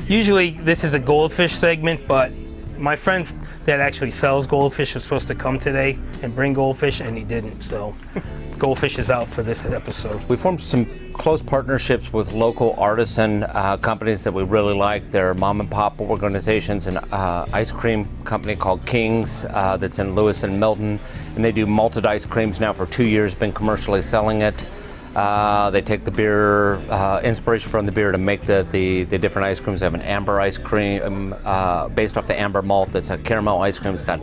Usually this is a goldfish segment, but my friend that actually sells goldfish was supposed to come today and bring goldfish, and he didn't, so goldfish is out for this episode. We formed some close partnerships with local artisan companies that we really like. They're mom and pop organizations, an ice cream company called King's that's in Lewis and Milton, and they do malted ice creams now for 2 years, been commercially selling it. They take the beer, inspiration from the beer to make the different ice creams. They have an amber ice cream based off the amber malt that's a caramel ice cream. It's got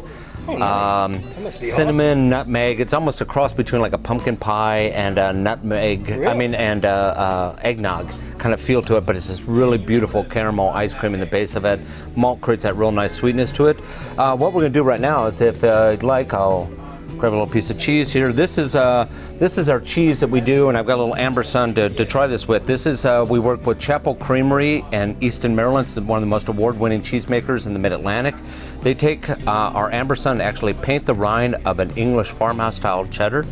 cinnamon, awesome. Nutmeg. It's almost a cross between like a pumpkin pie and a nutmeg, really? and eggnog kind of feel to it, but it's this really beautiful caramel ice cream in the base of it. Malt creates that real nice sweetness to it. What we're going to do right now is, if you'd like, I'll grab a little piece of cheese here. This is our cheese that we do, and I've got a little Amber Sun to try this with. This is we work with Chapel Creamery in Easton, Maryland. It's one of the most award-winning cheesemakers in the Mid-Atlantic. They take our Amber Sun to actually paint the rind of an English farmhouse-style cheddar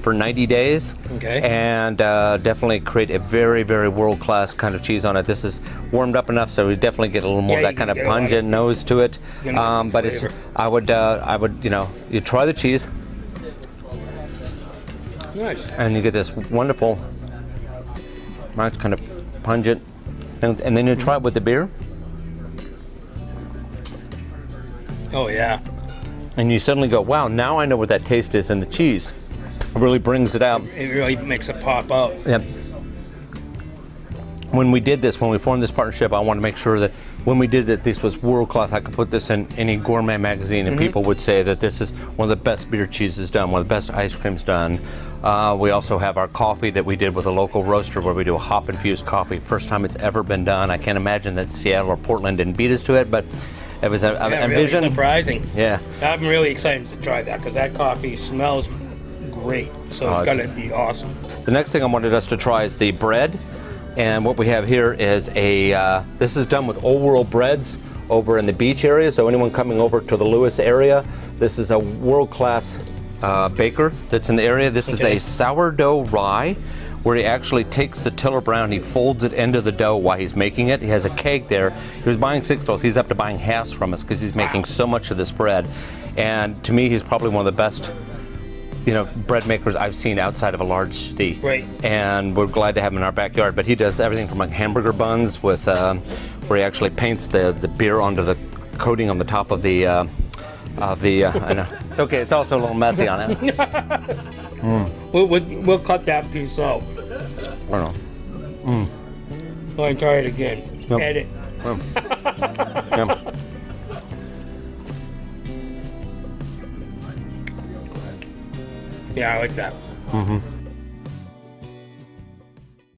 for 90 days, and definitely create a very, very world-class kind of cheese on it. This is warmed up enough, so we definitely get a little more of that kind of pungent nose to it. But it's, I would, you try the cheese. Nice. And you get this wonderful, nice kind of pungent, and then you try it with the beer. Oh yeah. And you suddenly go, wow, now I know what that taste is in the cheese. It really brings it out. It really makes it pop out. Yep. When we did this, when we formed this partnership, I wanted to make sure that when we did it, this was world class. I could put this in any gourmet magazine, and people would say that this is one of the best beer cheeses done, one of the best ice creams done. We also have our coffee that we did with a local roaster, where we do a hop-infused coffee. First time it's ever been done. I can't imagine that Seattle or Portland didn't beat us to it, but it was a vision. Really surprising. Yeah. I'm really excited to try that, because that coffee smells great. So it's gonna be awesome. The next thing I wanted us to try is the bread. And what we have here is this is done with Old World Breads over in the beach area. So anyone coming over to the Lewis area, this is a world-class baker that's in the area. This is a sourdough rye, where he actually takes the tiller brown, he folds it into the dough while he's making it. He has a keg there. He was buying 6 rolls. He's up to buying halves from us because he's making so much of this bread. And to me, he's probably one of the best bread makers I've seen outside of a large city. Right. And we're glad to have him in our backyard. But he does everything from like hamburger buns with where he actually paints the beer onto the coating on the top of the I know. It's okay. It's also a little messy on it. We'll cut that piece out. I don't know. So I try it again. Yep. Edit. Yeah. Yeah, I like that.